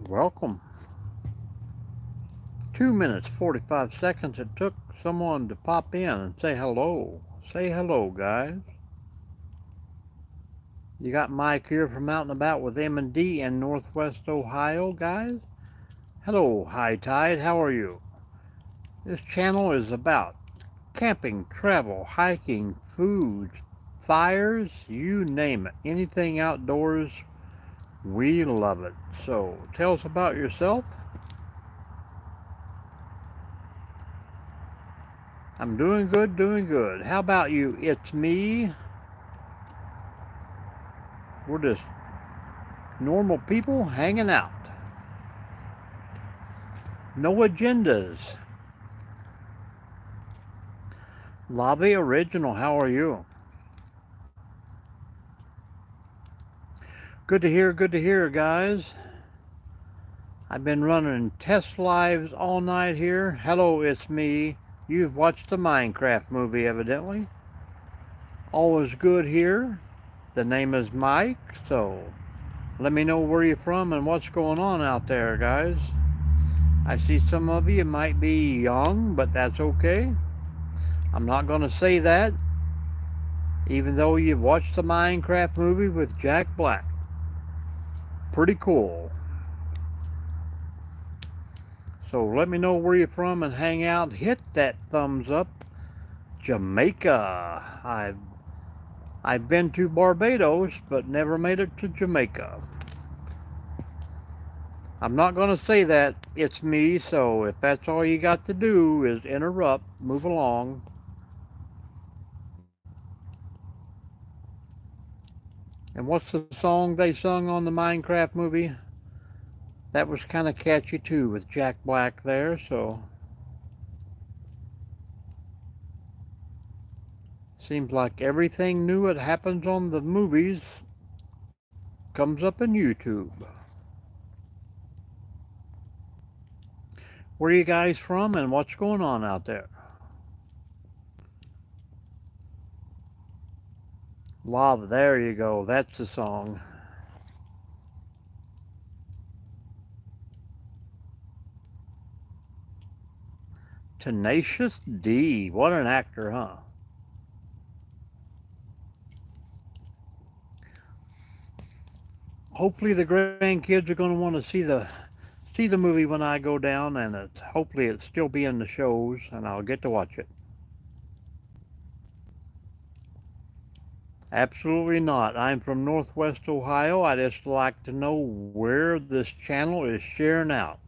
Welcome. 2 minutes 45 seconds it took someone to pop in and say hello. Say hello, guys. You got Mike here from Out and About with M&D in Northwest Ohio, guys. Hello, High Tide. How are you? This channel is about camping, travel, hiking, food, fires, you name it. Anything outdoors, we love it. So tell us about yourself. I'm doing good, doing good. How about you? It's me. We're just normal people hanging out. No agendas. Lavi Original, how are you? Good to hear, guys. I've been running test lives all night here. Hello, it's me. You've watched the Minecraft movie, evidently. All is good here. The name is Mike, so let me know where you're from and what's going on out there, guys. I see some of you might be young, but that's okay. I'm not going to say that, even though you've watched the Minecraft movie with Jack Black. Pretty cool. So let me know where you're from and hang out. Hit that thumbs up. Jamaica. I've been to Barbados, but never made it to Jamaica. I'm not going to say that. It's me, so if that's all you got to do is interrupt, move along. And what's the song they sung on the Minecraft movie? That was kind of catchy too with Jack Black there, so seems like everything new that happens on the movies comes up in YouTube. Where are you guys from and what's going on out there? Lava, there you go. That's the song. Tenacious D. What an actor, huh? Hopefully the grandkids are going to want to see the movie when I go down, and hopefully it'll still be in the shows, and I'll get to watch it. Absolutely not. I'm from Northwest Ohio. I just like to know where this channel is sharing out.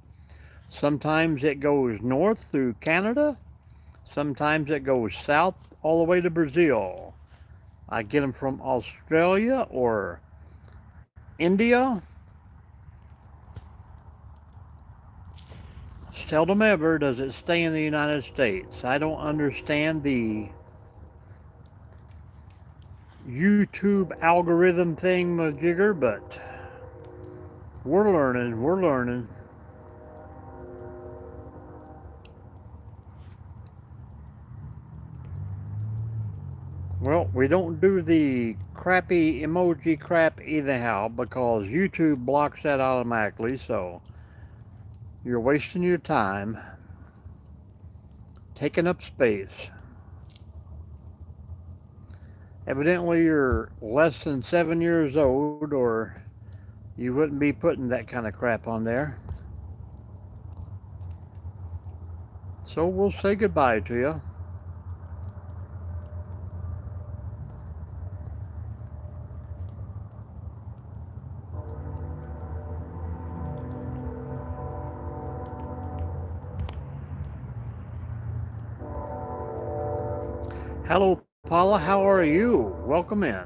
Sometimes it goes north through Canada. Sometimes it goes south all the way to Brazil. I get them from Australia or India. Seldom ever does it stay in the United States. I don't understand the YouTube algorithm thing, majigger, but we're learning, we're learning. Well, we don't do the crappy emoji crap anyhow because YouTube blocks that automatically, so you're wasting your time taking up space. Evidently, you're less than 7 years old, or you wouldn't be putting that kind of crap on there. So we'll say goodbye to you. Hello, Paula. How are you? Welcome in.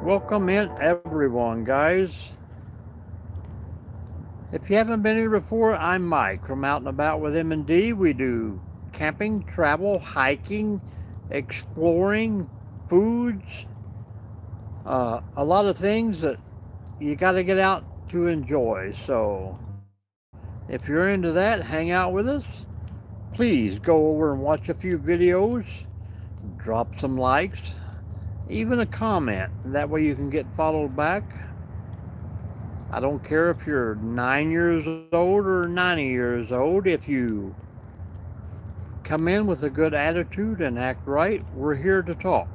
Welcome in, everyone, guys. If you haven't been here before, I'm Mike from Out and About with M&D. We do camping, travel, hiking, exploring, foods, a lot of things that you got to get out to enjoy. So if you're into that, hang out with us. Please go over and watch a few videos, drop some likes, even a comment. That way you can get followed back. I don't care if you're 9 years old or 90 years old. If you come in with a good attitude and act right, we're here to talk.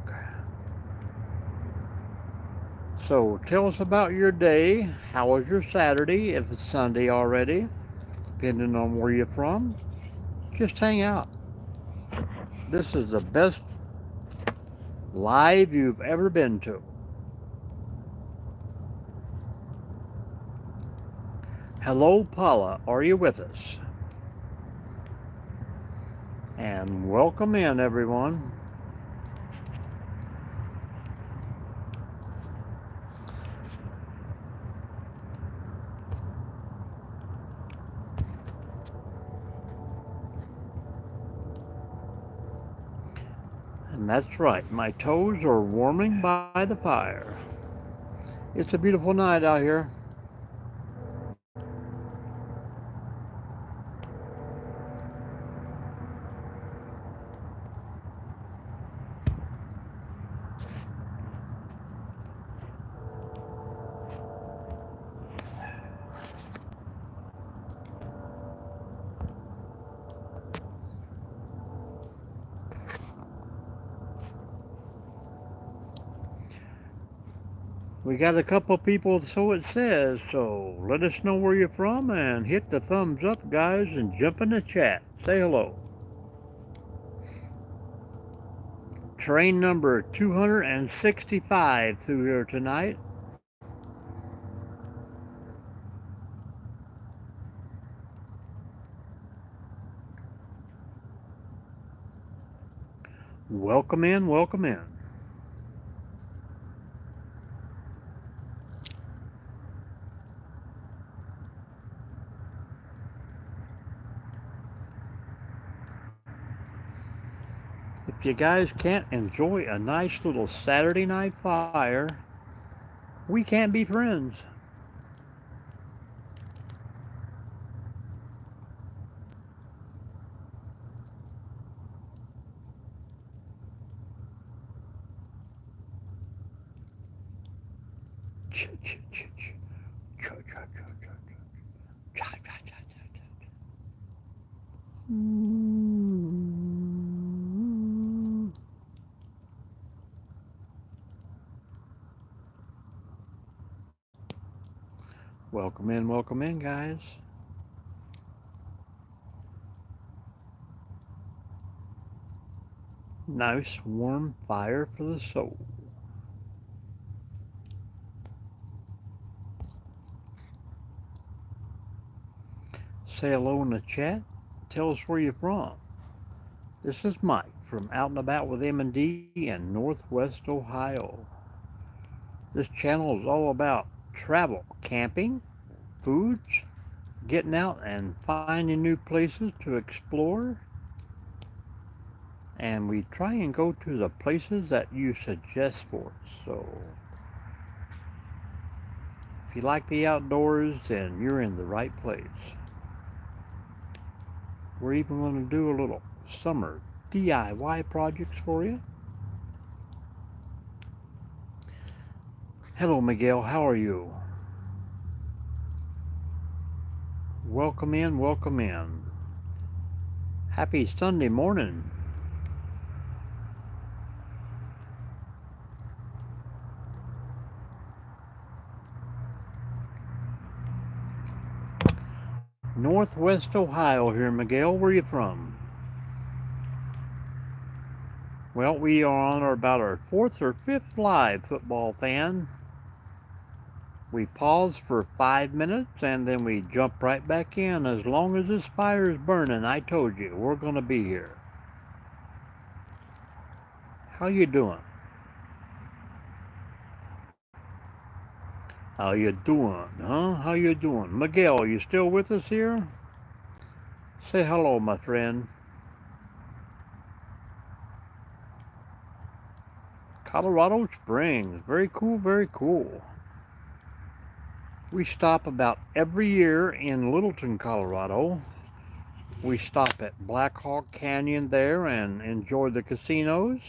So tell us about your day. How was your Saturday, if it's Sunday already, depending on where you're from. Just hang out. This is the best live you've ever been to. Hello, Paula. Are you with us? And welcome in, everyone. And that's right, my toes are warming by the fire. It's a beautiful night out here. We got a couple people, so it says, so let us know where you're from and hit the thumbs up, guys, and jump in the chat. Say hello. Train number 265 through here tonight. Welcome in, welcome in. If you guys can't enjoy a nice little Saturday night fire, we can't be friends. Welcome in, guys. Nice warm fire for the soul. Say hello in the chat. Tell us where you're from. This is Mike from Out and About with M&D in Northwest Ohio. This channel is all about travel, camping, foods, getting out and finding new places to explore. And we try and go to the places that you suggest for us. So if you like the outdoors, then you're in the right place. We're even going to do a little summer DIY projects for you. Hello, Miguel. How are you? Welcome in, welcome in. Happy Sunday morning. Northwest Ohio here, Miguel. Where are you from? Well, we are on about our 4th or 5th live, football fan. We pause for 5 minutes and then we jump right back in. As long as this fire is burning, I told you, we're going to be here. How you doing? How you doing, huh? How you doing? Miguel, you still with us here? Say hello, my friend. Colorado Springs. Very cool, very cool. We stop about every year in Littleton, Colorado. We stop at Black Hawk Canyon there and enjoy the casinos.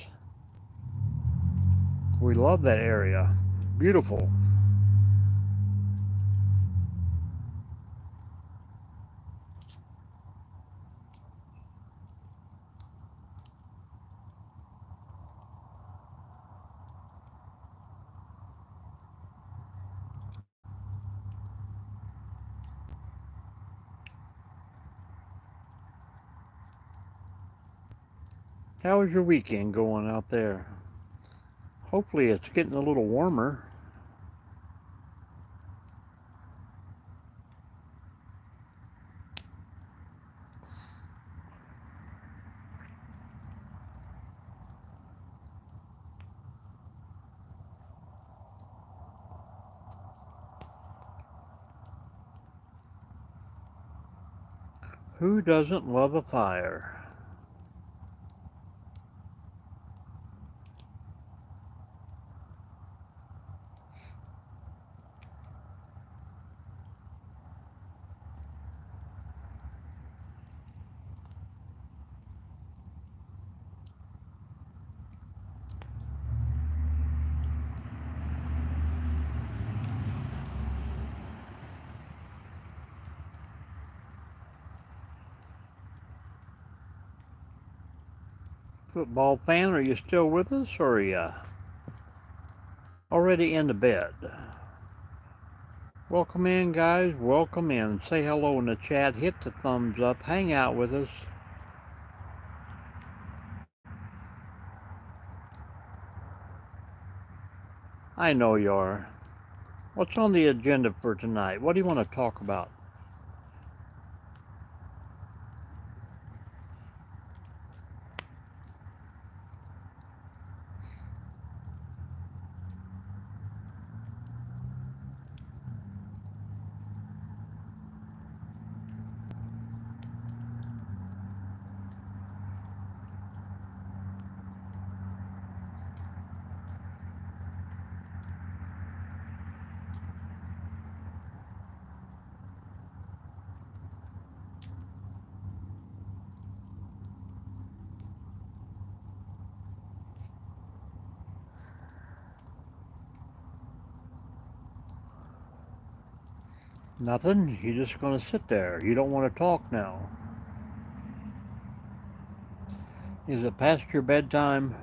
We love that area. Beautiful. How was your weekend going out there? Hopefully it's getting a little warmer. Who doesn't love a fire? Football fan, are you still with us or are you already into bed? Welcome in, guys. Welcome in. Say hello in the chat. Hit the thumbs up. Hang out with us. I know you are. What's on the agenda for tonight? What do you want to talk about? Nothing? You're just going to sit there. You don't want to talk now. Is it past your bedtime?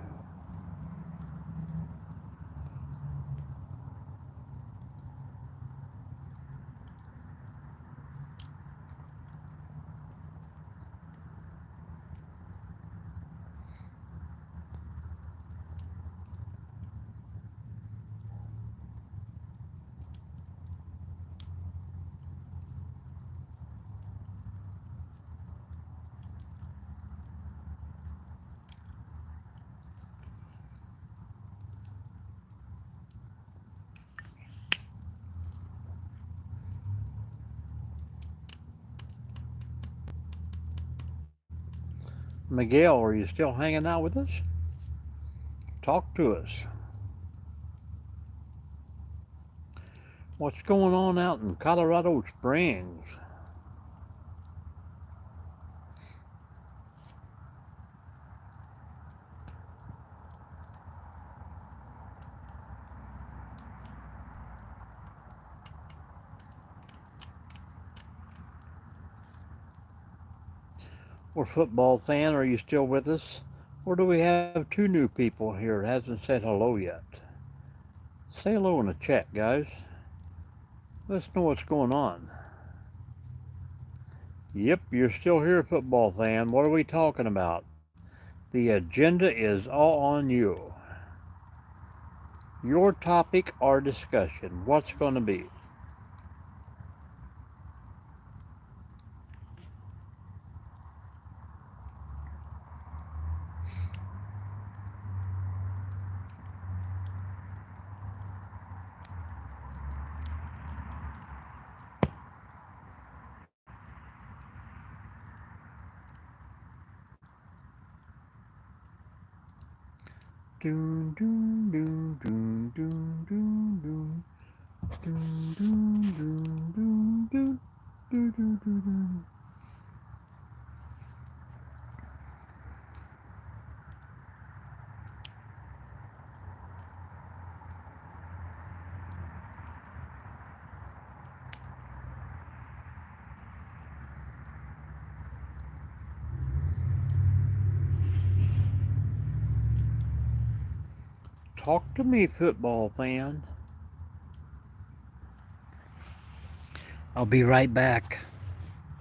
Miguel, are you still hanging out with us? Talk to us. What's going on out in Colorado Springs? Or football fan, are you still with us? Or do we have two new people here that hasn't said hello yet? Say hello in the chat, guys. Let's know what's going on. Yep, you're still here, football fan. What are we talking about? The agenda is all on you. Your topic or discussion. What's going to be? Doom, doom, doom, doom, doom, doom, doom. Doom, doom, doom, doom, doom, doom, doom, doom, doom. Talk to me, football fan. I'll be right back.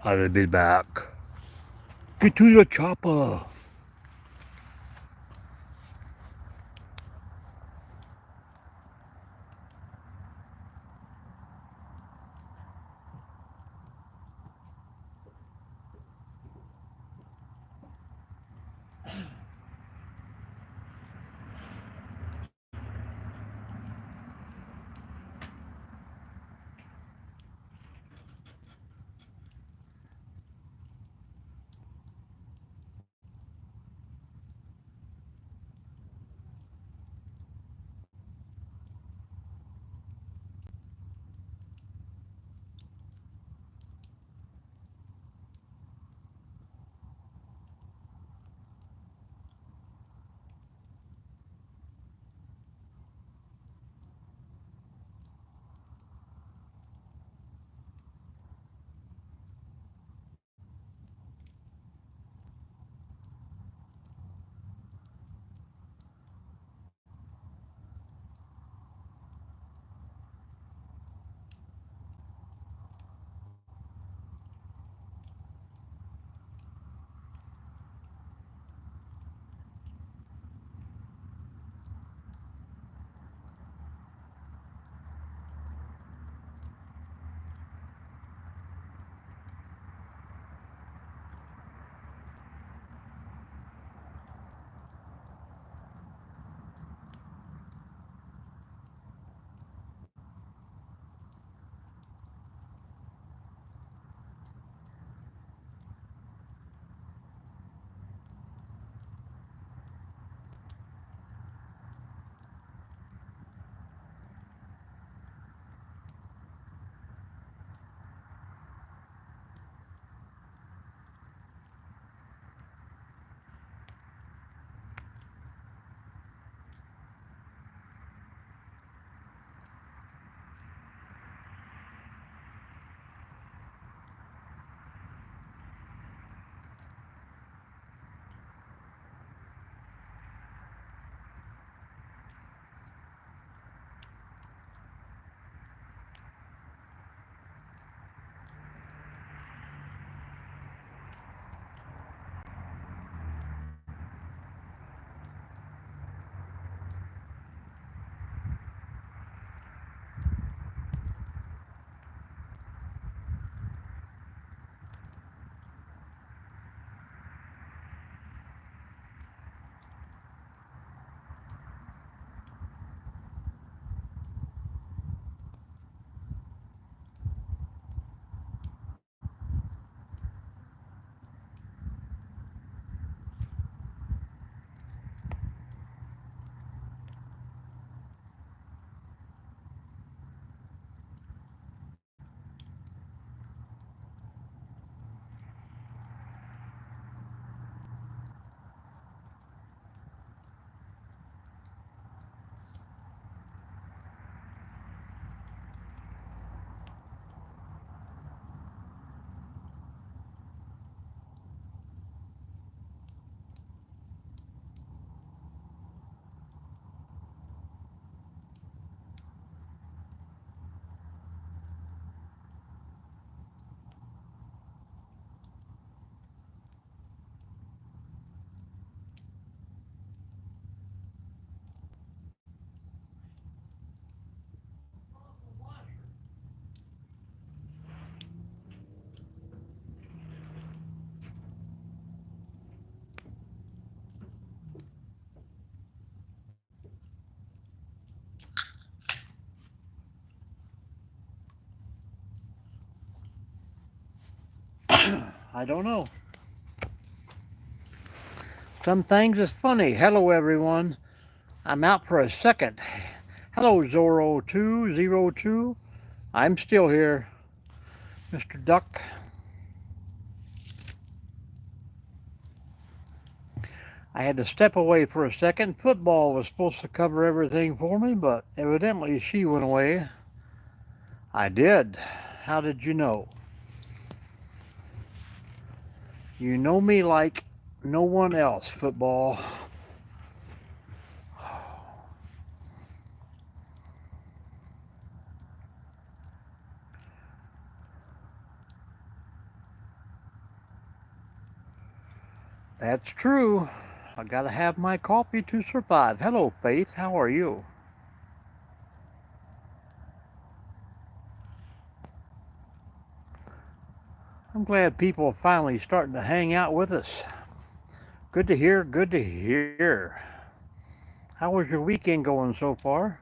I'll be back. Get to the chopper. I don't know. Some things is funny. Hello, everyone. I'm out for a second. Hello, Zorro202. I'm still here, Mr. Duck. I had to step away for a second. Football was supposed to cover everything for me, but evidently she went away. I did. How did you know? You know me like no one else, football. That's true. I gotta have my coffee to survive. Hello, Faith. How are you? I'm glad people are finally starting to hang out with us. Good to hear. Good to hear. How was your weekend going so far?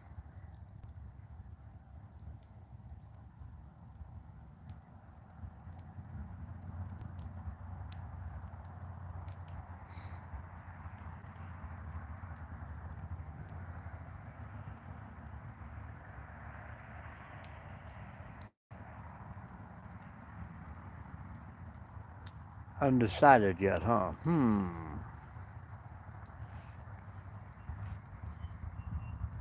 Undecided yet, huh?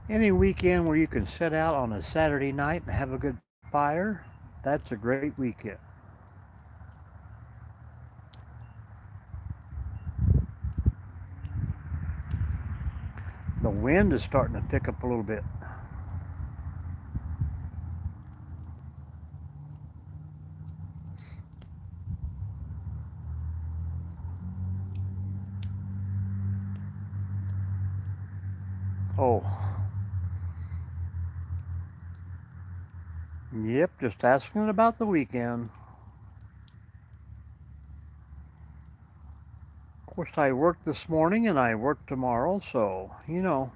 Any weekend where you can sit out on a Saturday night and have a good fire, that's a great weekend. The wind is starting to pick up a little bit. Oh, yep, just asking about the weekend. Of course, I worked this morning and I work tomorrow, so, you know.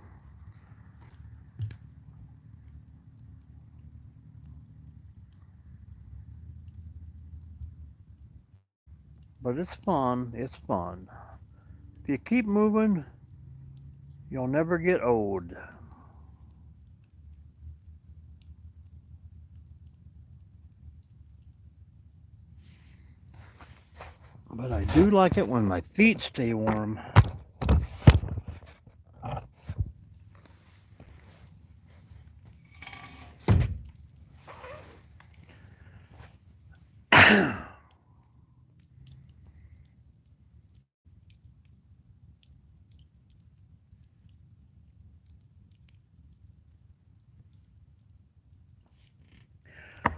But it's fun. It's fun. If you keep moving, you'll never get old. But I do like it when my feet stay warm.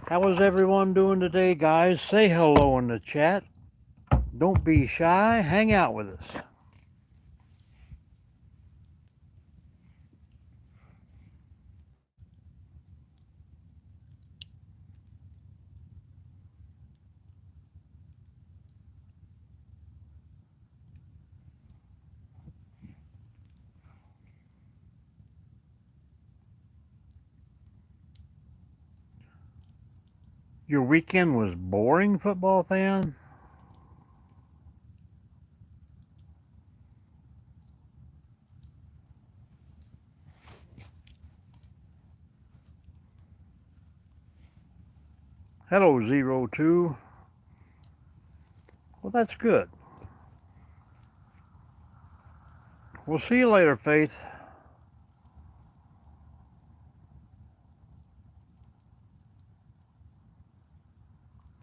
How is everyone doing today, guys? Say hello in the chat. Don't be shy. Hang out with us. Your weekend was boring, football fan? Hello, Zero 2. Well, that's good. We'll see you later, Faith.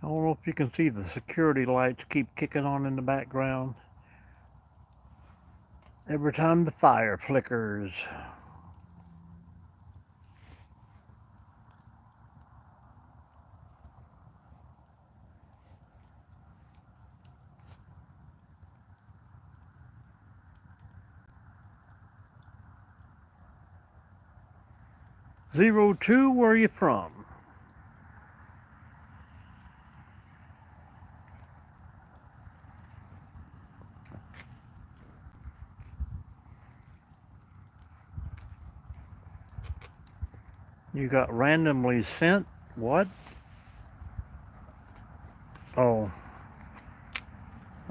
I don't know if you can see the security lights keep kicking on in the background. Every time the fire flickers. Zero 2, where are you from? You got randomly sent? What? Oh.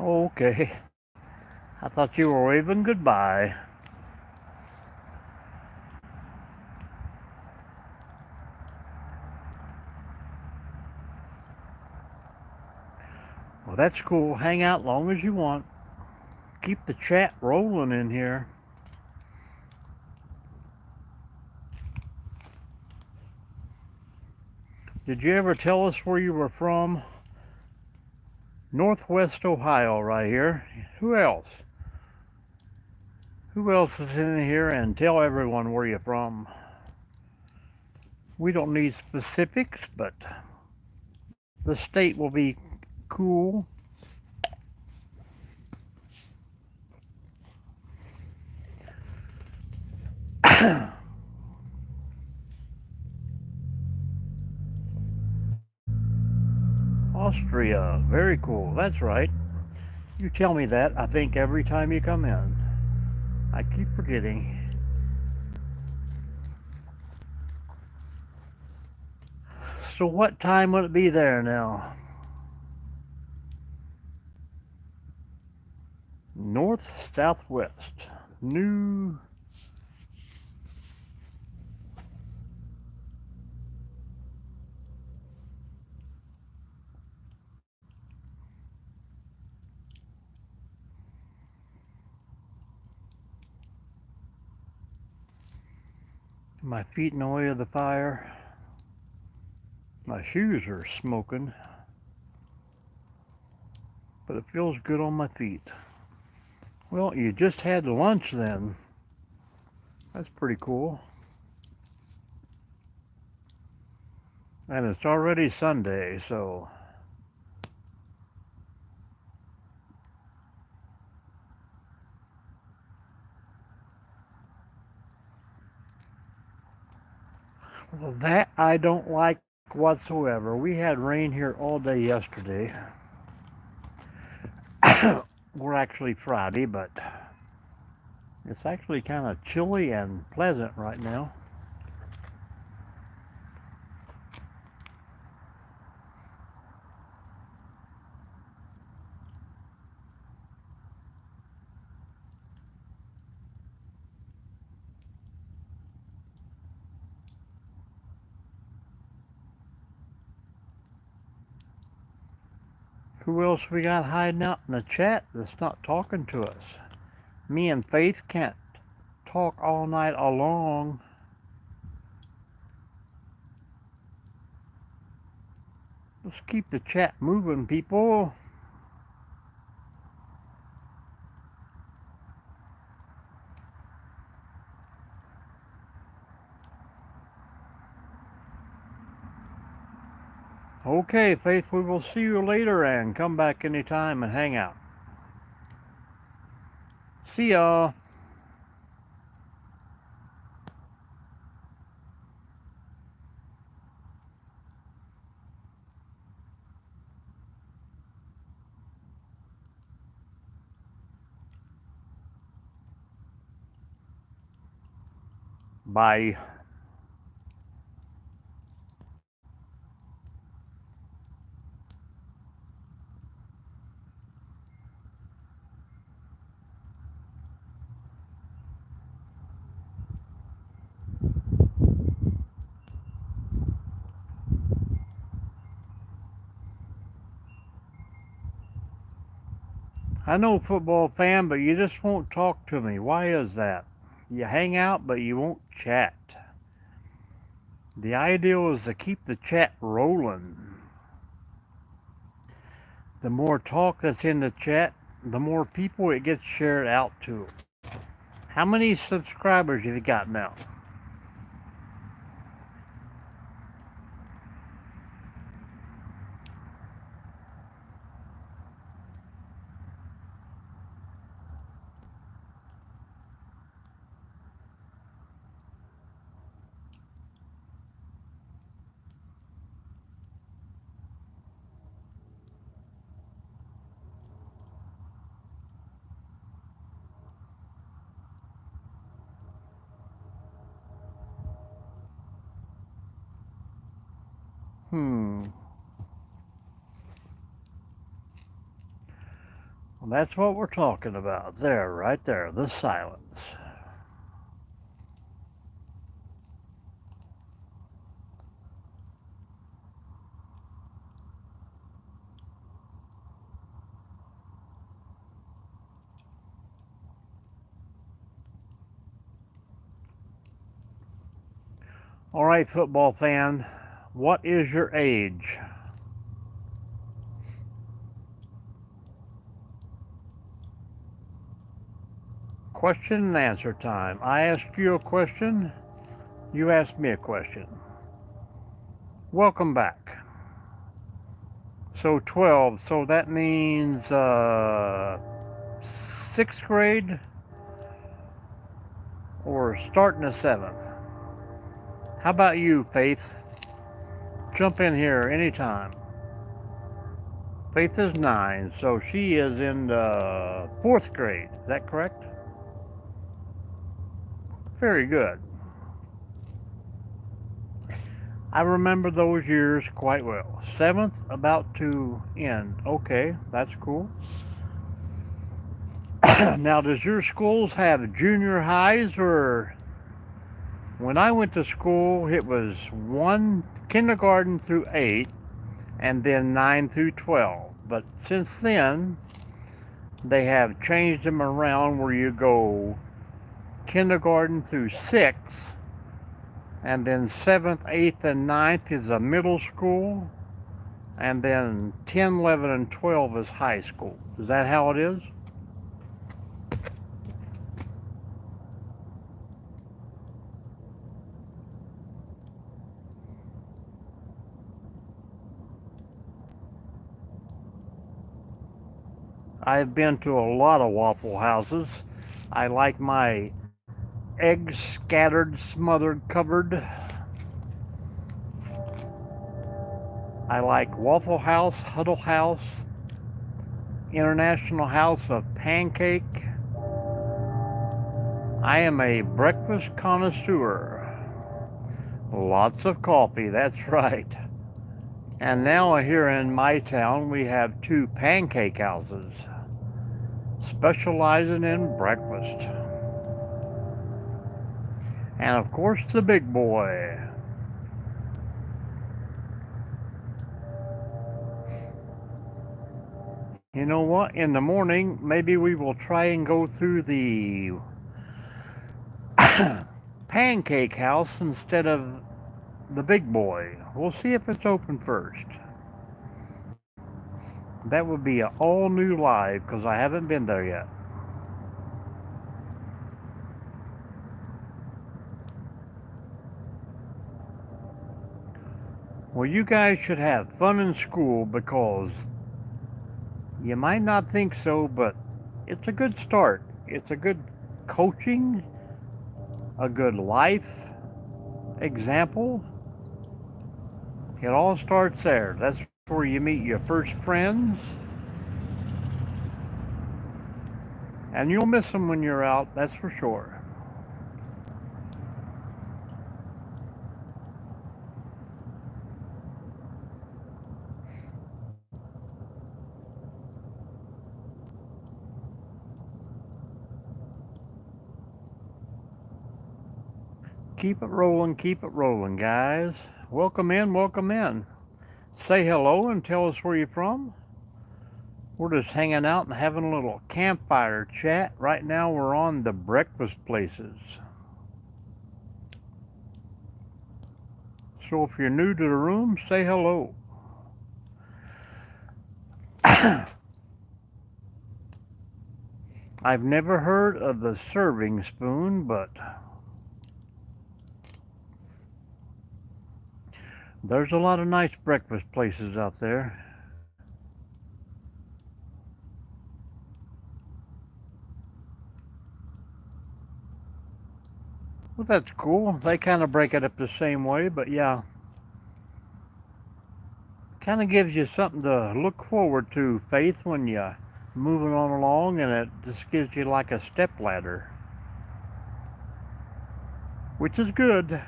Okay. I thought you were waving goodbye. Well, that's cool. Hang out long as you want. Keep the chat rolling in here. Did you ever tell us where you were from? Northwest Ohio right here. Who else? Who else is in here? And tell everyone where you're from. We don't need specifics, but the state will be cool. Austria, very cool. That's right. You tell me that, I think, every time you come in. I keep forgetting. So what time would it be there now? North, southwest. New. My feet in the way of the fire. My shoes are smoking, but it feels good on my feet. Well, you just had lunch then. That's pretty cool. And it's already Sunday, so well, that I don't like whatsoever. We had rain here all day yesterday. We're actually Friday, but it's actually kind of chilly and pleasant right now. Who else we got hiding out in the chat that's not talking to us? Me and Faith can't talk all night long. Let's keep the chat moving, people. Okay, Faith, we will see you later and come back anytime and hang out. See ya. Bye. I know, football fan, but you just won't talk to me. Why is that? You hang out, but you won't chat. The ideal is to keep the chat rolling. The more talk that's in the chat, the more people it gets shared out to. How many subscribers have you got now? That's what we're talking about. There, right there, the silence. All right, football fan, what is your age? Question and answer time. I ask you a question, you ask me a question. Welcome back. So 12, so that means sixth grade or starting the seventh. How about you, Faith? Jump in here anytime. Faith is 9, so she is in the fourth grade. Is that correct? Very good. I remember those years quite well. Seventh about to end. Okay, that's cool. Now, does your schools have junior highs, or when I went to school, it was one kindergarten through 8 and then 9 through 12. But since then, they have changed them around where you go kindergarten through 6, and then 7th, 8th, and 9th is a middle school, and then 10, 11, and 12 is high school. Is that how it is? I've been to a lot of Waffle Houses. I like my eggs scattered, smothered, covered. I like Waffle House, Huddle House, International House of Pancake. I am a breakfast connoisseur. Lots of coffee, that's right. And now here in my town we have 2 pancake houses specializing in breakfast. And of course the big boy. You know what? In the morning, maybe we will try and go through the pancake house instead of the big boy. We'll see if it's open first. That would be an all new live because I haven't been there yet. Well, you guys should have fun in school because you might not think so, but it's a good start. It's a good coaching, a good life example. It all starts there. That's where you meet your first friends. And you'll miss them when you're out, that's for sure. Keep it rolling, guys. Welcome in, welcome in. Say hello and tell us where you're from. We're just hanging out and having a little campfire chat. Right now we're on the breakfast places. So if you're new to the room, say hello. I've never heard of the serving spoon, but there's a lot of nice breakfast places out there. Well, that's cool. They kind of break it up the same way, but yeah. Kind of gives you something to look forward to, Faith, when you're moving on along, and it just gives you like a step ladder, which is good.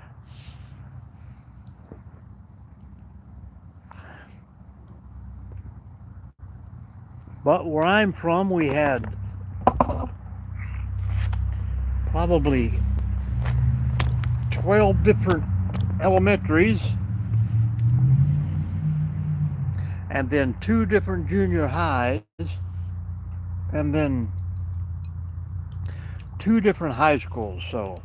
But where I'm from, we had probably 12 different elementaries and then 2 different junior highs and then 2 different high schools. So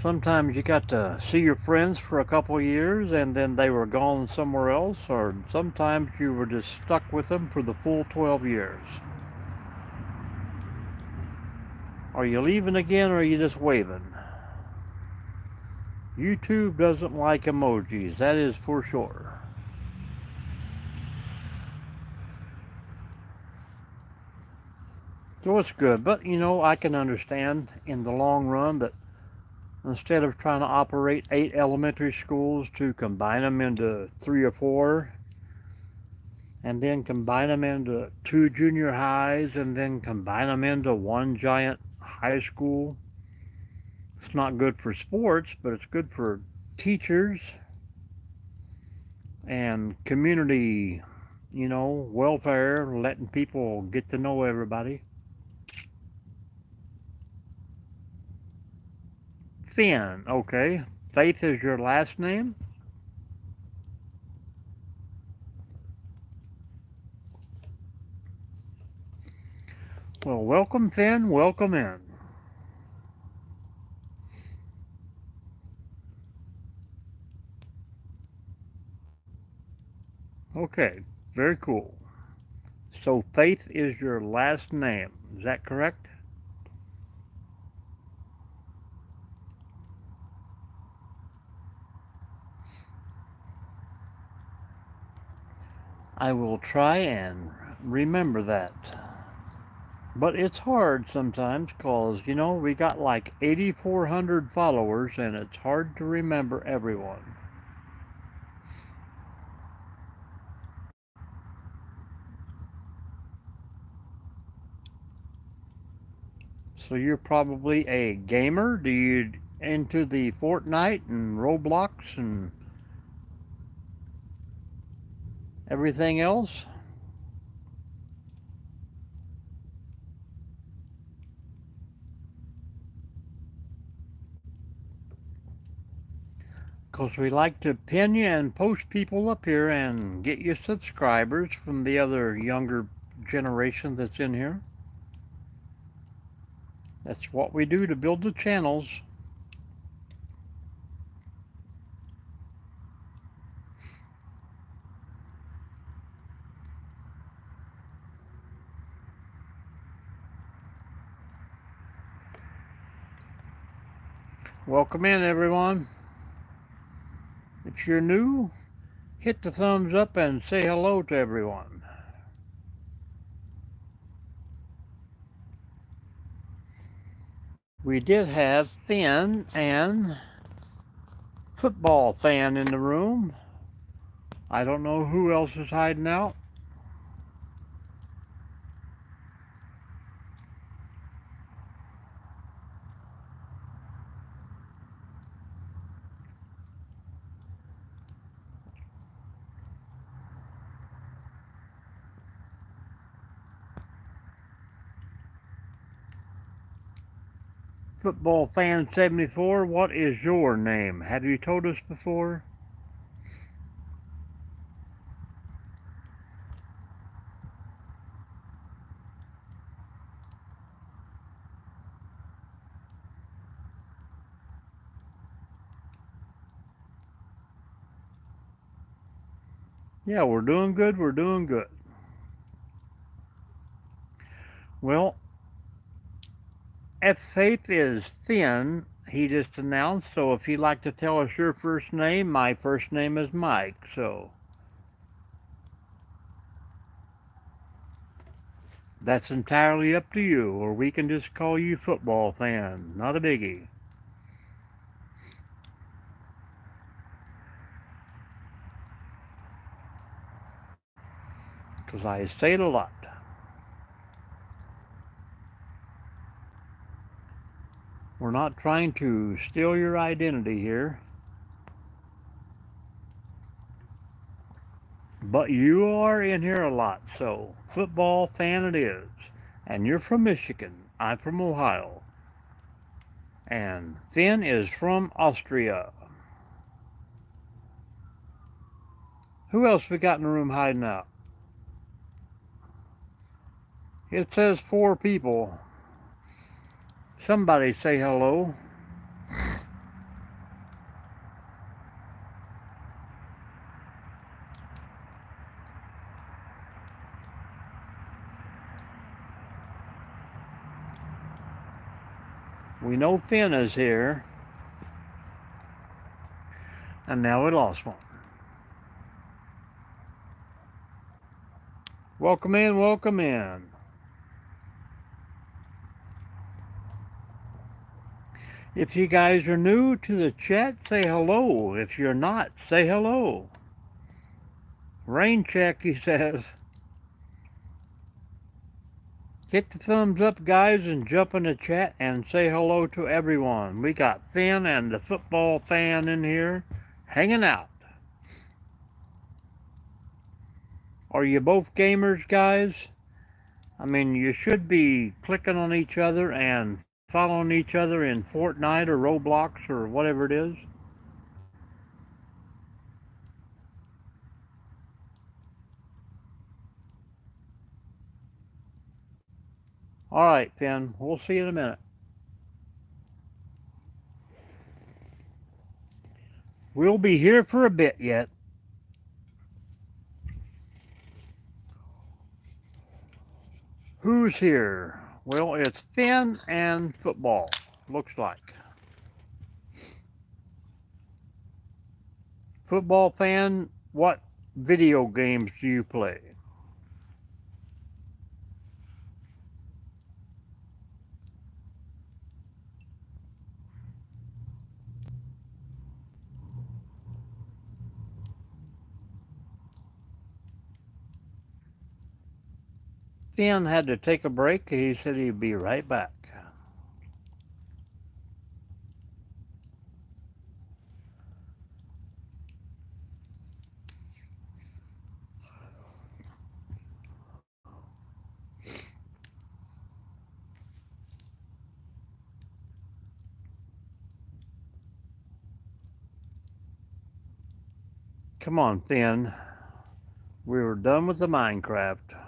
sometimes you got to see your friends for a couple of years and then they were gone somewhere else, or sometimes you were just stuck with them for the full 12 years. Are you leaving again, or are you just waving? YouTube doesn't like emojis, that is for sure. So it's good, but I can understand in the long run that instead of trying to operate 8 elementary schools, to combine them into 3 or 4, and then combine them into 2 junior highs, and then combine them into 1 giant high school. It's not good for sports, but it's good for teachers and community, welfare, letting people get to know everybody. Finn, okay. Faith is your last name? Well, welcome, Finn. Welcome in. Okay, very cool. So, Faith is your last name. Is that correct? I will try and remember that. But it's hard sometimes because, we got like 8,400 followers and it's hard to remember everyone. So you're probably a gamer? Do you into the Fortnite and Roblox and everything else? Because we like to pin you and post people up here and get you subscribers from the other younger generation that's in here. That's what we do to build the channels. Welcome in, everyone. If you're new, hit the thumbs up and say hello to everyone. We did have Finn and Football Fan in the room. I don't know who else is hiding out. Football Fan 74, what is your name? Have you told us before? Yeah, we're doing good. We're doing good. Well, F Faith is Finn, he just announced. So if you'd like to tell us your first name, my first name is Mike. So that's entirely up to you, or we can just call you Football Fan. Not a biggie. Because I say it a lot. We're not trying to steal your identity here. but you are in here a lot, so football fan it is. And you're from Michigan. I'm from Ohio. And Finn is from Austria. Who else we got in the room hiding out? It says 4 people. Somebody say hello. We know Finn is here. And now we lost one. Welcome in, welcome in. If you guys are new to the chat, say hello. If you're not, say hello. Rain check, he says. Hit the thumbs up, guys, and jump in the chat and say hello to everyone. We got Finn and the football fan in here hanging out. Are you both gamers, guys? I mean, you should be clicking on each other and following each other in Fortnite or Roblox or whatever it is. All right, Finn, we'll see you in a minute. We'll be here for a bit yet. Who's here? Well, it's Finn and football, looks like. Football fan, what video games do you play? Finn had to take a break. He said he'd be right back. Come on, Finn. We were done with the Minecraft.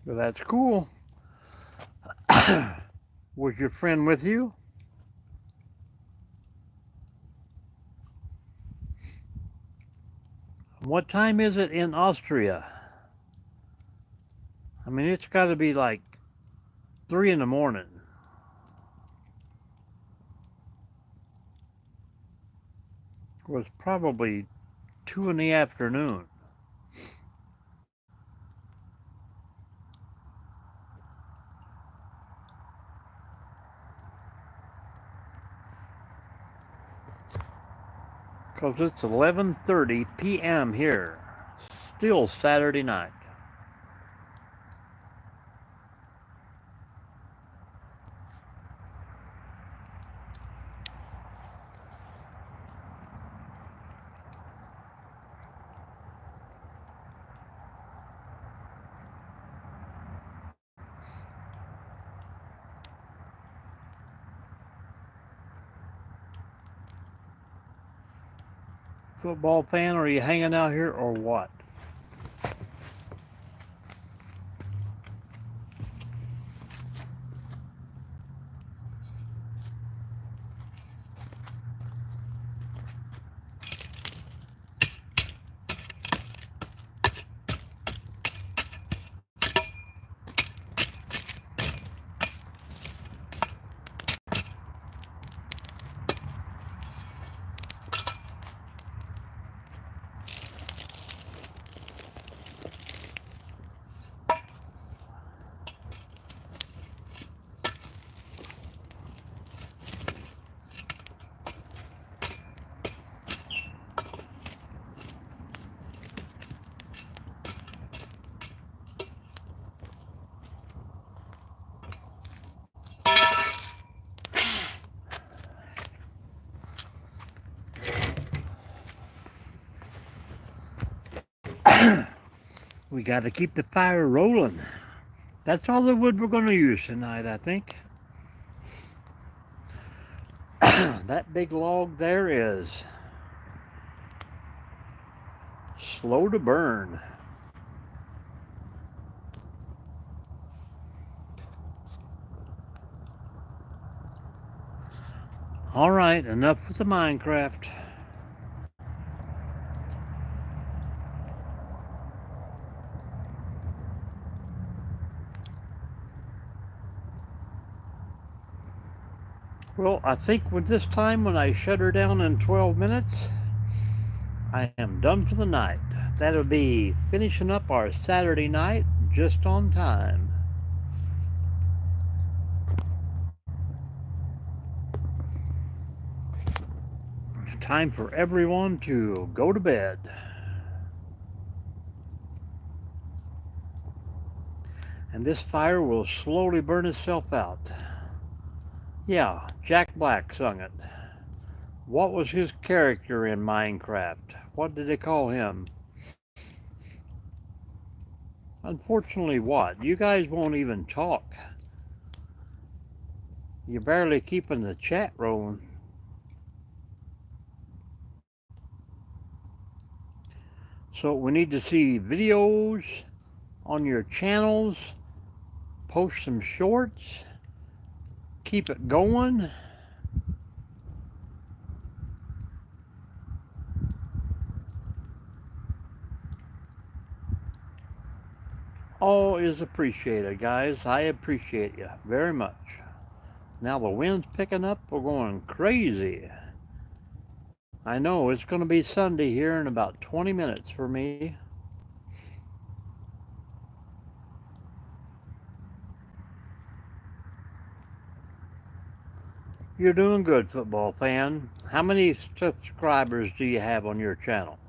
Well, that's cool. Was your friend with you? What time is it in Austria? I mean, it's got to be like 3 in the morning. It was probably 2 in the afternoon. Because it's 11:30 p.m. here. Still Saturday night. Football fan, are you hanging out here or what? We got to keep the fire rolling. That's all the wood we're going to use tonight, I think. That big log there is slow to burn. All right, enough with the Minecraft. Well, I think with this time when I shut her down in 12 minutes, I am done for the night. That'll be finishing up our Saturday night just on time. Time for everyone to go to bed. And this fire will slowly burn itself out. Yeah, Jack Black sung it. What was his character in Minecraft? What did they call him? Unfortunately, what? You guys won't even talk. You're barely keeping the chat rolling. So we need to see videos on your channels, post some shorts, keep it going. All is appreciated, guys. I appreciate you very much. Now the wind's picking up. We're going crazy. I know it's going to be Sunday here in about 20 minutes for me. You're doing good, football fan. How many subscribers do you have on your channel?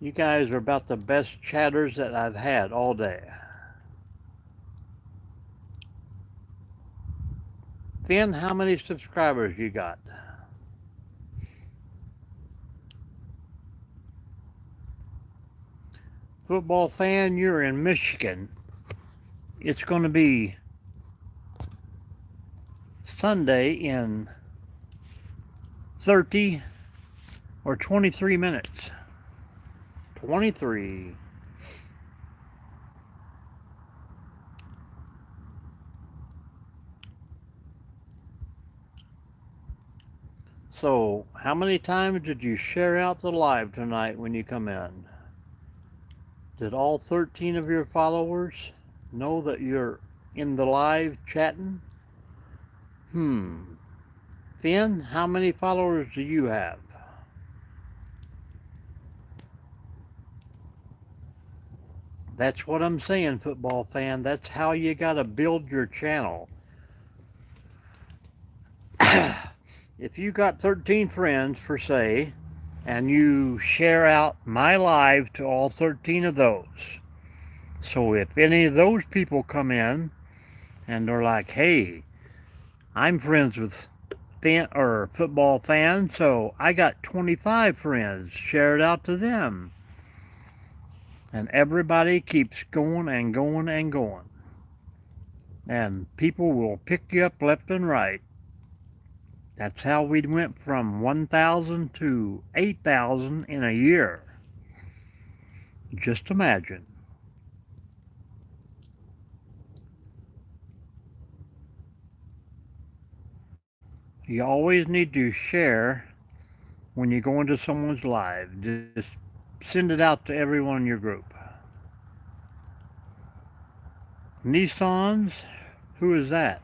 You guys are about the best chatters that I've had all day. Finn, how many subscribers you got? Football fan, you're in Michigan. It's going to be Sunday in 30 or 23 minutes. 23. So, how many times did you share out the live tonight when you come in? Did all 13 of your followers know that you're in the live chatting? Finn, how many followers do you have? That's what I'm saying, football fan. That's how you gotta build your channel. If you got 13 friends, for say, and you share out my live to all 13 of those. So if any of those people come in and they're like, hey, I'm friends with football fans, so I got 25 friends, share it out to them. And everybody keeps going and going and going. And people will pick you up left and right. That's how we went from 1,000 to 8,000 in a year. Just imagine. You always need to share when you go into someone's live. Just send it out to everyone in your group. Nissans? Who is that?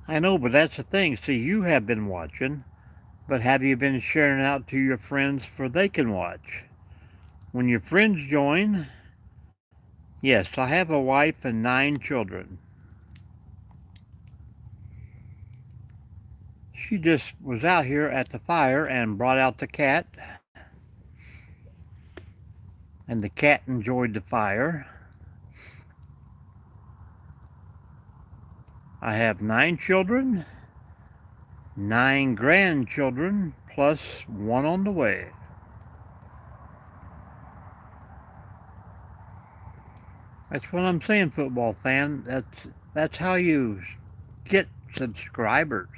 I know, but that's the thing. See, you have been watching, but have you been sharing out to your friends for they can watch? When your friends join, yes, I have a wife and 9 children. she just was out here at the fire and brought out the cat. And the cat enjoyed the fire. I have 9 children, 9 grandchildren, plus 1 on the way. That's what I'm saying, football fan. That's how you get subscribers.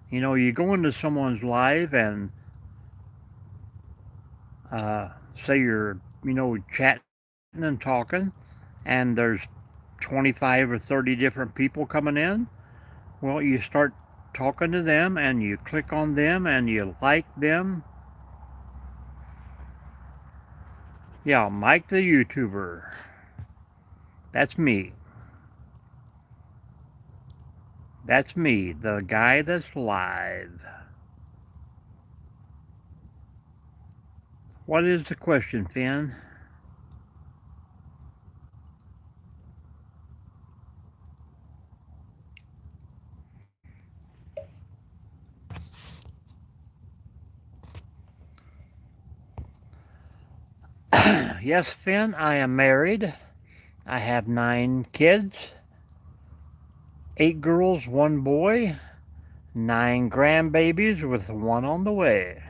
You know, you go into someone's live and say you're, chatting and talking, and there's 25 or 30 different people coming in. Well, you start talking to them and you click on them and you like them. Yeah, Mike the YouTuber. That's me. That's me, the guy that's live. What is the question, Finn? Yes, Finn, I am married. I have 9 kids, 8 girls, 1 boy, 9 grandbabies with 1 on the way.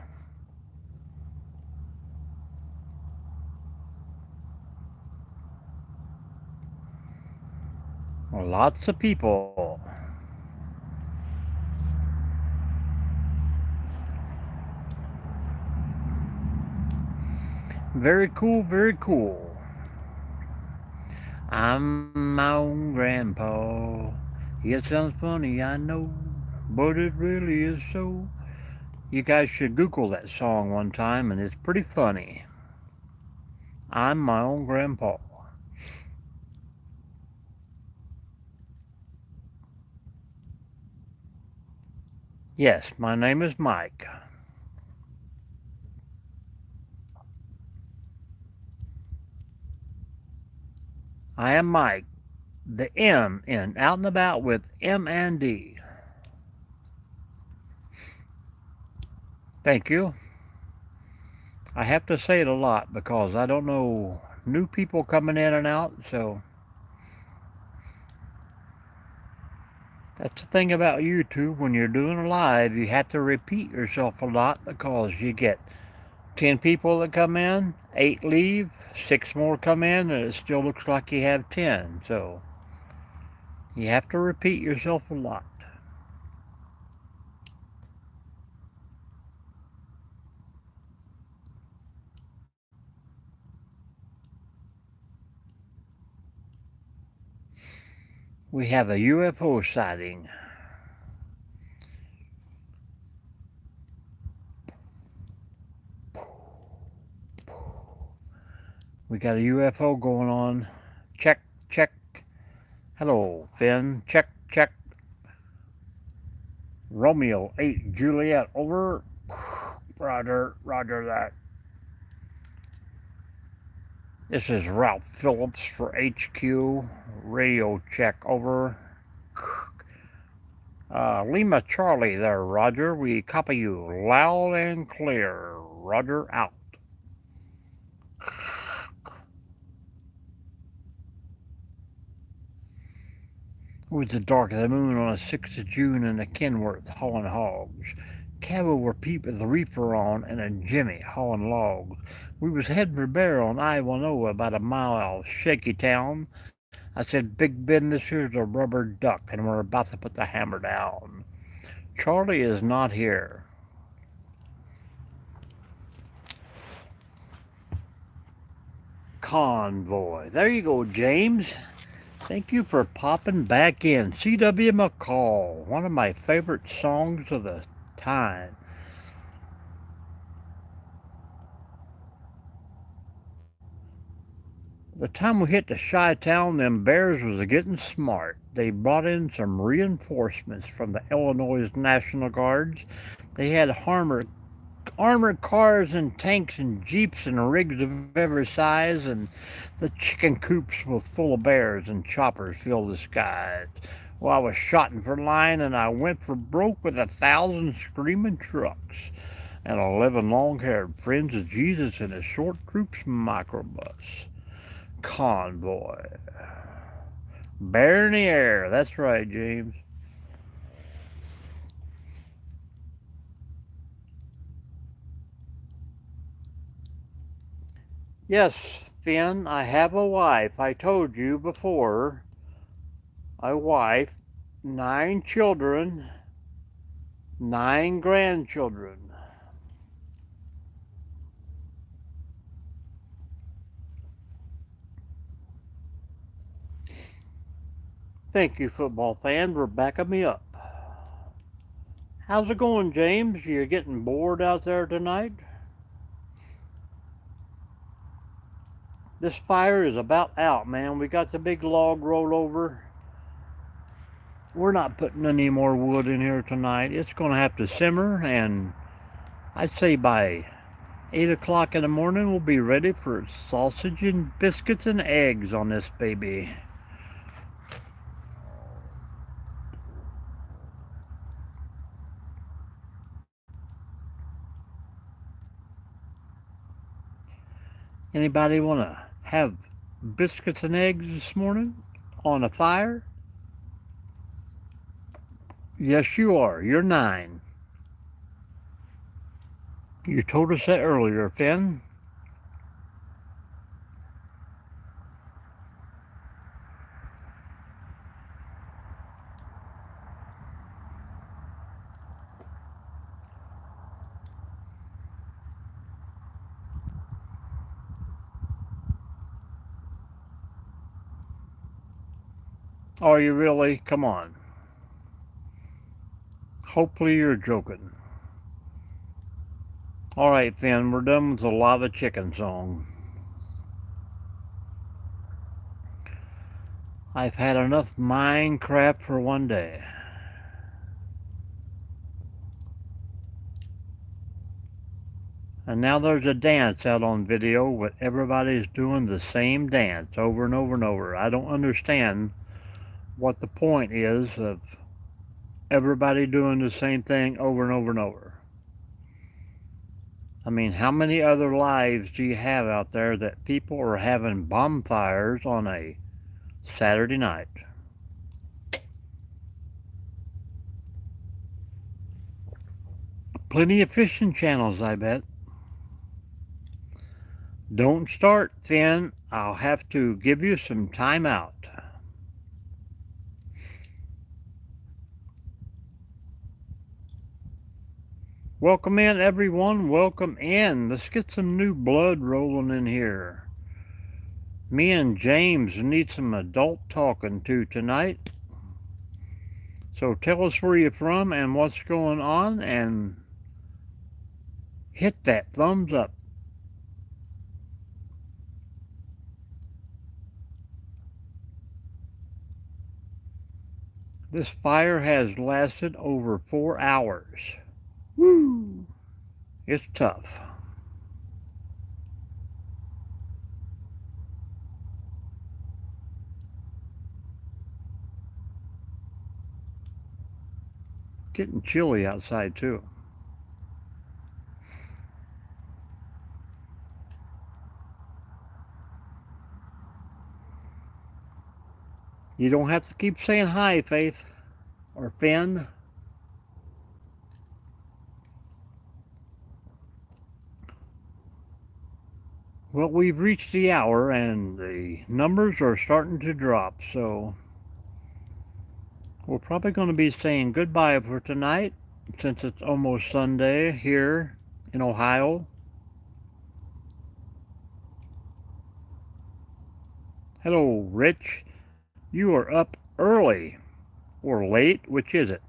Lots of people. Very cool, very cool. I'm my own grandpa. It sounds funny, I know, but it really is so. You guys should Google that song one time, and it's pretty funny. I'm my own grandpa. Yes, my name is Mike. I am Mike, the M in Out and About with M and D. Thank you. I have to say it a lot because I don't know new people coming in and out, so that's the thing about YouTube. When you're doing a live, you have to repeat yourself a lot because you get 10 people that come in, 8 leave, 6 more come in, and it still looks like you have 10. So you have to repeat yourself a lot. We have a UFO sighting. We got a UFO going on. Check, check. Hello, Finn. Check, check. Romeo 8 Juliet, over. Roger, roger that. This is Ralph Phillips for HQ. Radio check, over. Lima Charlie there, Roger. We copy you loud and clear. Roger, out. It was the dark of the moon on the 6th of June in the Kenworth hauling hogs. Cabo were Pete with the reefer on and a Jimmy hauling logs. We was heading for Bear on I-10 about a mile out of Shaky Town. I said, Big Ben, this here's a rubber duck, and we're about to put the hammer down. Charlie is not here. Convoy. There you go, James. Thank you for popping back in. C.W. McCall, one of my favorite songs of the time. The time we hit the Chi-Town, them bears was getting smart. They brought in some reinforcements from the Illinois National Guards. They had armored cars and tanks and jeeps and rigs of every size, and the chicken coops were full of bears and choppers filled the skies. Well, I was shotting for line and I went for broke with 1,000 screaming trucks and 11 long-haired friends of Jesus in a short troops microbus. Convoy. Bear in the air. That's right, James. Yes, Finn, I have a wife. I told you before. A wife, 9 children, 9 grandchildren. Thank you, football fan, for backing me up. How's it going, James? You getting bored out there tonight? This fire is about out, man. We got the big log rolled over. We're not putting any more wood in here tonight. It's going to have to simmer, and I'd say by 8 o'clock in the morning we'll be ready for sausage and biscuits and eggs on this baby. Anybody want to have biscuits and eggs this morning on a fire? Yes, you are. You're 9. You told us that earlier, Finn. Are you really? Come on. Hopefully you're joking. All right, Finn, we're done with the lava chicken song. I've had enough Minecraft for one day. And now there's a dance out on video where everybody's doing the same dance over and over and over. I don't understand what the point is of everybody doing the same thing over and over and over. I mean, how many other lives do you have out there that people are having bonfires on a Saturday night? Plenty of fishing channels, I bet. Don't start, Finn. I'll have to give you some time out. Welcome in, everyone. Welcome in. Let's get some new blood rolling in here. Me and James need some adult talking to tonight. So tell us where you're from and what's going on, and hit that thumbs up. This fire has lasted over 4 hours. Woo! It's tough. Getting chilly outside too. You don't have to keep saying hi, Faith or Finn. Well, we've reached the hour and the numbers are starting to drop, so we're probably going to be saying goodbye for tonight since it's almost Sunday here in Ohio. Hello, Rich. You are up early or late, which is it?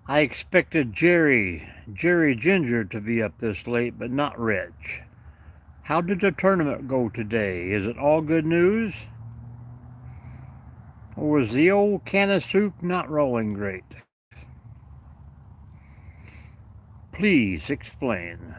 I expected Jerry Ginger to be up this late, but not Rich. How did the tournament go today? Is it all good news? Or was the old can of soup not rolling great? Please explain.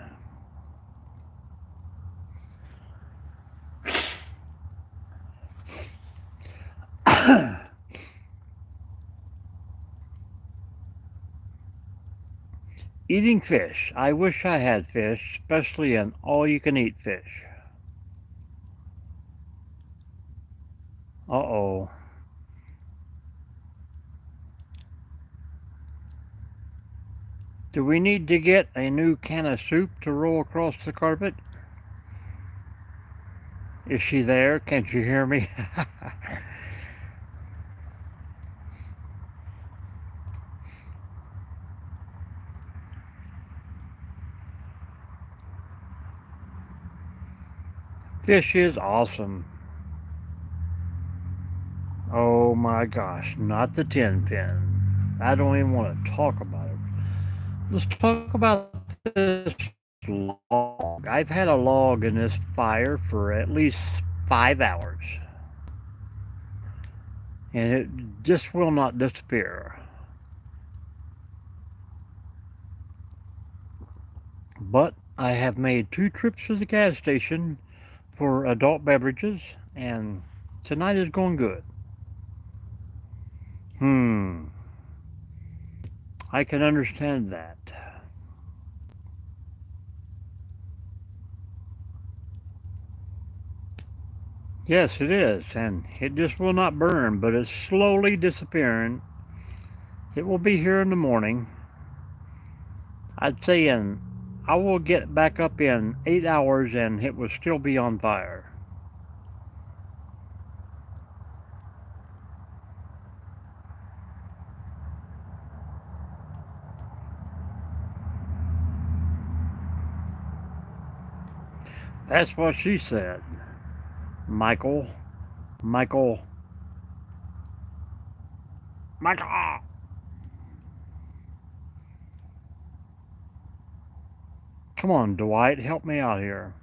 Eating fish. I wish I had fish, especially an all-you-can-eat fish. Uh-oh. Do we need to get a new can of soup to roll across the carpet? Is she there? Can't you hear me? Fish is awesome. Oh my gosh, not the 10 pin. I don't even want to talk about it. Let's talk about this log. I've had a log in this fire for at least 5 hours, and it just will not disappear. But I have made 2 trips to the gas station for adult beverages, and tonight is going good. I can understand that. Yes, it is, and it just will not burn, but it's slowly disappearing. It will be here in the morning. I'd say I will get back up in 8 hours and it will still be on fire. That's what she said. Michael. Michael. Michael! Come on, Dwight, help me out here.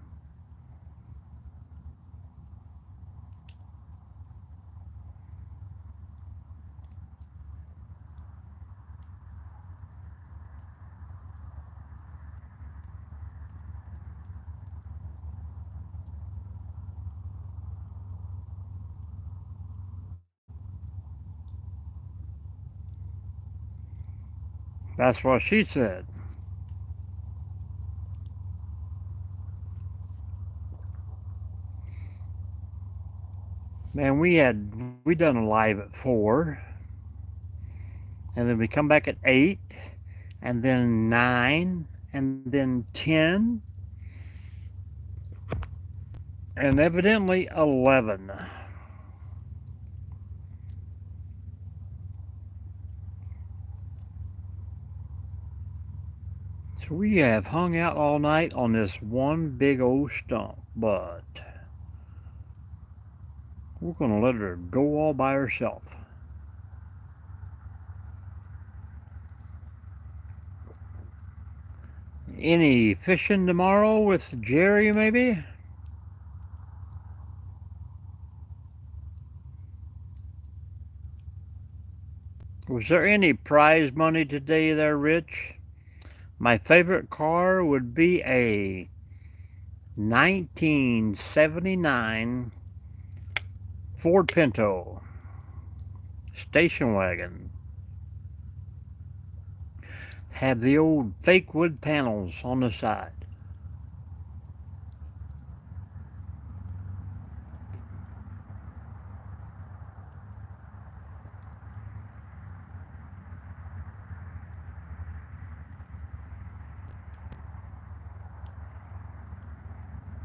That's what she said. Man, we done a live at 4, and then we come back at 8, and then 9, and then 10, and evidently 11. So we have hung out all night on this one big old stump, but we're going to let her go all by herself. Any fishing tomorrow with Jerry, maybe? Was there any prize money today there, Rich? My favorite car would be a 1979 Ford Pinto station wagon. Have the old fake wood panels on the side.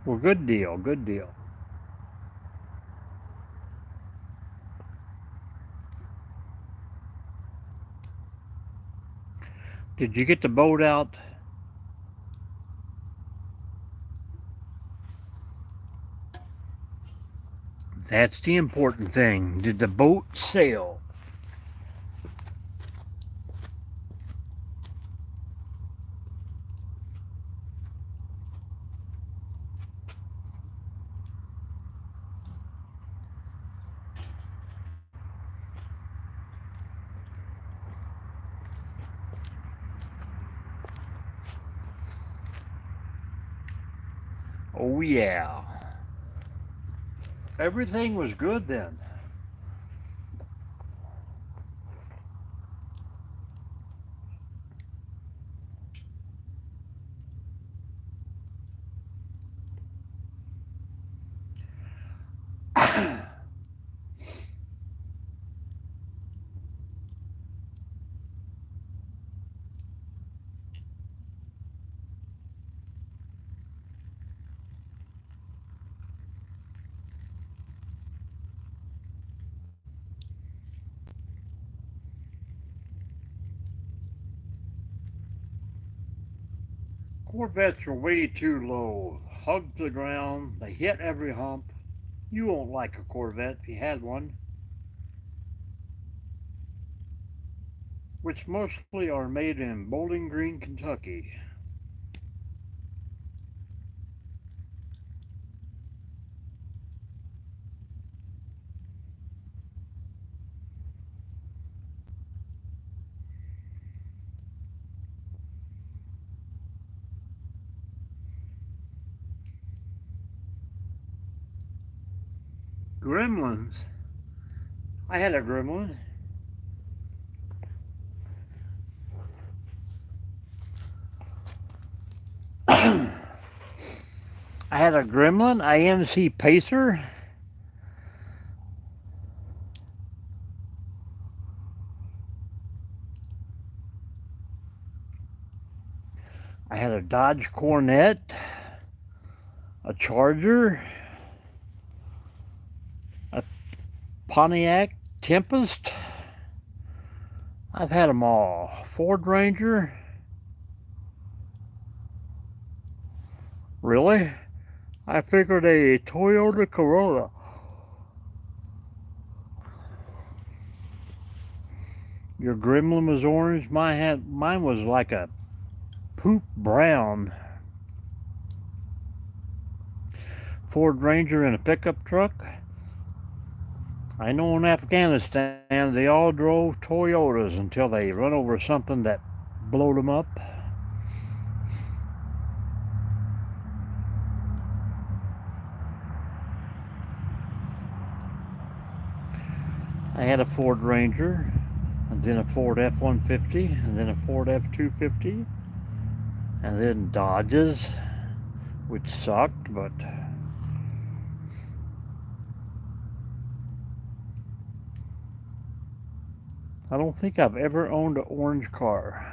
Well, good deal, good deal. Did you get the boat out? That's the important thing. Did the boat sail? Oh, yeah. Everything was good then. Corvettes are way too low. Hug the ground. They hit every hump. You won't like a Corvette if you had one, which mostly are made in Bowling Green, Kentucky. Gremlins. I had a gremlin. I had a Gremlin IMC Pacer. I had a Dodge Corvette, a Charger, a Pontiac Tempest. I've had them all. Ford Ranger. Really? I figured a Toyota Corolla. Your Gremlin was orange. Mine was like a poop brown. Ford Ranger in a pickup truck. I know in Afghanistan they all drove Toyotas until they run over something that blowed them up. I had a Ford Ranger, and then a Ford F-150, and then a Ford F-250, and then Dodges, which sucked, but I don't think I've ever owned an orange car.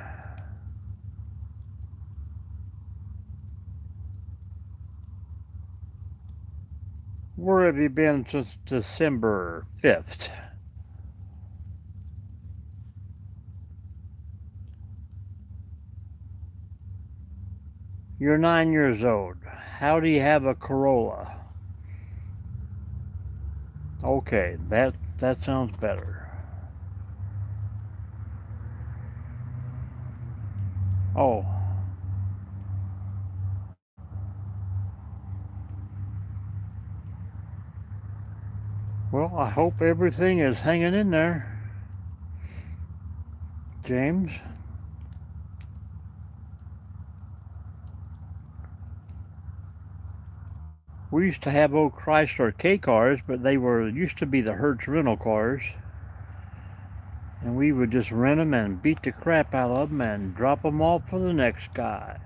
Where have you been since December 5th? You're 9 years old. How do you have a Corolla? Okay, that sounds better. Oh. Well, I hope everything is hanging in there, James. We used to have old Chrysler K cars, but they used to be the Hertz rental cars. And we would just rent them and beat the crap out of them and drop them off for the next guy.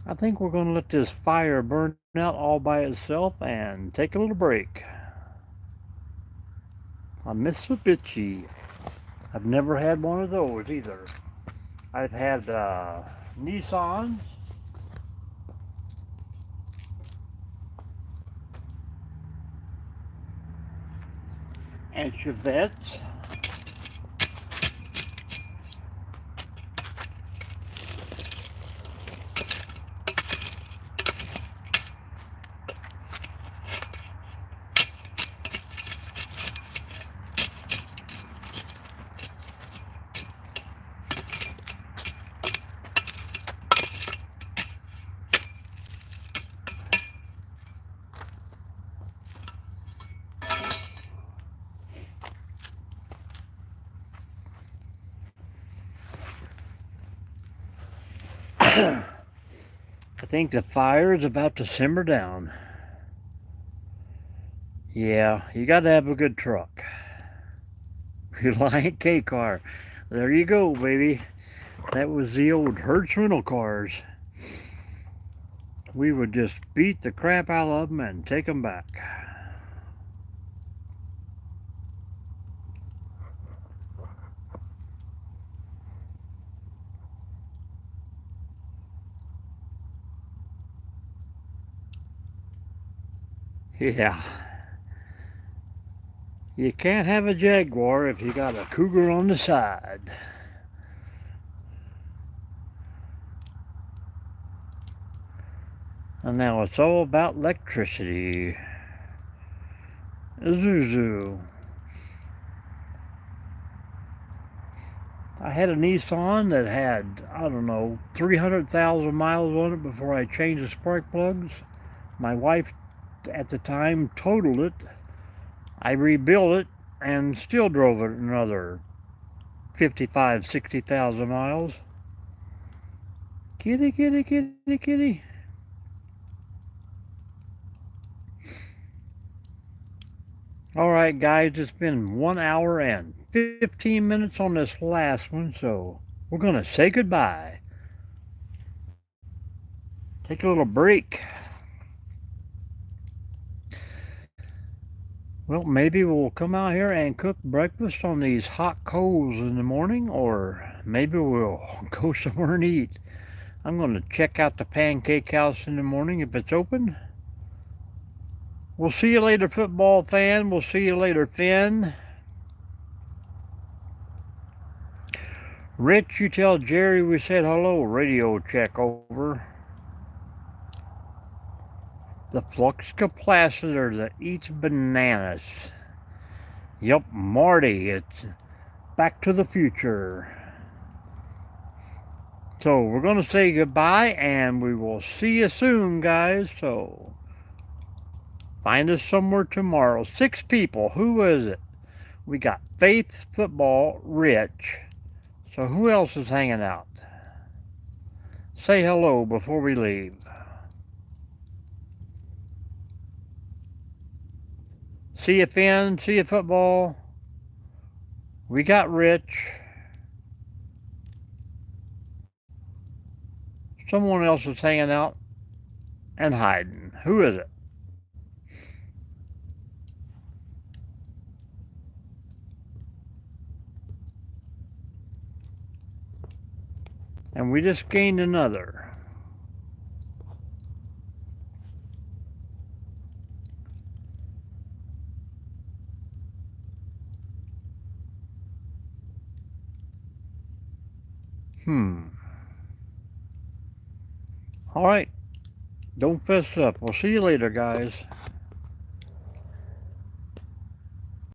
I think we're going to let this fire burn out all by itself and take a little break. A Mitsubishi. I've never had one of those either. I've had Nissans. And Chevettes. I think the fire is about to simmer down. Yeah, you got to have a good truck. Reliant K car. There you go, baby. That was the old Hertz rental cars. We would just beat the crap out of them and take them back. Yeah. You can't have a Jaguar if you got a Cougar on the side. And now it's all about electricity. Isuzu. I had a Nissan that had, I don't know, 300,000 miles on it before I changed the spark plugs. My wife at the time totaled it. I rebuilt it and still drove it another 55, 60,000 miles. Kitty, kitty, kitty, kitty. Alright guys, it's been 1 hour and 15 minutes on this last one, so we're going to say goodbye. Take a little break. Well, maybe we'll come out here and cook breakfast on these hot coals in the morning, or maybe we'll go somewhere and eat. I'm going to check out the Pancake House in the morning if it's open. We'll see you later, football fan. We'll see you later, Finn. Rich, you tell Jerry we said hello. Radio check over. The flux capacitor that eats bananas. Yup, Marty, it's Back to the Future. So we're going to say goodbye, and we will see you soon, guys. So find us somewhere tomorrow. 6 people. Who is it? We got Faith, Football, Rich. So who else is hanging out? Say hello before we leave. See you, Finn. See you, Football. We got Rich. Someone else is hanging out and hiding. Who is it? And we just gained another. All right. Don't fess up. We'll see you later, guys.